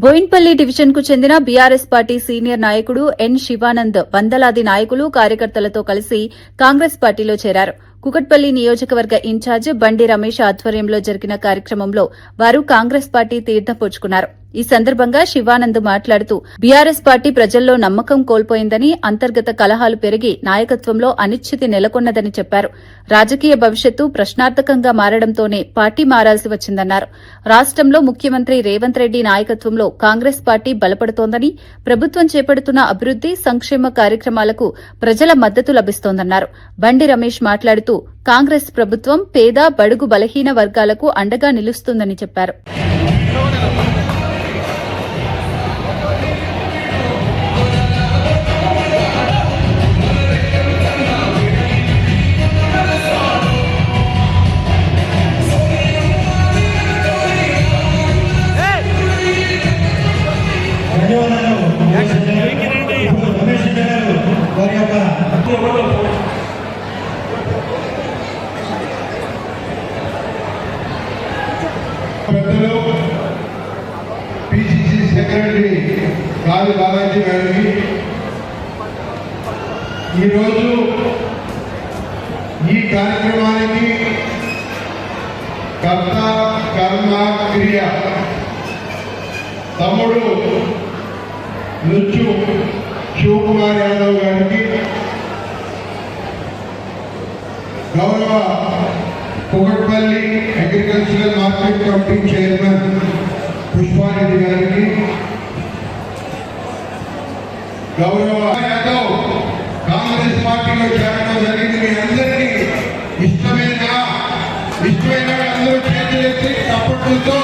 Boinpally division కు చెందిన BRS party senior నాయకుడు ఎన్ శివానంద్ వందలాది నాయకులు కార్యకర్తలతో కలిసి కాంగ్రెస్ పార్టీలో చేరారు. కుకట్పల్లి నియోజకవర్గ ఇన్ఛార్జ్ బండి రమేష్ ఆధ్వర్యంలో జరిగిన కార్యక్రమంలో వారు కాంగ్రెస్ పార్టీ తీర్థం పుచ్చుకున్నారు. ఈ సందర్భంగా శివానంద్ మాట్లాడుతూ బీఆర్ఎస్ పార్టీ ప్రజల్లో నమ్మకం కోల్పోయిందని, అంతర్గత కలహాలు పెరిగి నాయకత్వంలో అనిశ్చితి నెలకొన్నదని చెప్పారు. రాజకీయ భవిష్యత్తు ప్రశ్నార్థకంగా మారడంతోనే పార్టీ మారాల్సి వచ్చిందన్నారు. రాష్టంలో ముఖ్యమంత్రి రేవంత్ రెడ్డి నాయకత్వంలో కాంగ్రెస్ పార్టీ బలపడుతోందని, ప్రభుత్వం చేపడుతున్న అభివృద్ది సంక్షేమ కార్యక్రమాలకు ప్రజల మద్దతు లభిస్తోందన్నారు. బండి రమేష్ మాట్లాడుతూ కాంగ్రెస్ ప్రభుత్వం పేద, బడుగు, బలహీన వర్గాలకు అండగా నిలుస్తుందని చెప్పారు. పిసిసి సెక్రటరీ కాళీ బాలాజీ గారికి ఈరోజు ఈ కార్యక్రమానికి కర్త కర్మ క్రియ తమ్ముడు నుచ్చు శివకుమార్ యాదవ్ గారికి, గౌరవ Kukatpally agricultural market committee chairman Pushpa Reddy గారికి, గౌరవ యాదవ్ కాంగ్రెస్ పార్టీలో చేరడం జరిగింది. మీ అందరికీ ఇష్టమైన అందరూ చేతులెత్తి తప్పట్లతో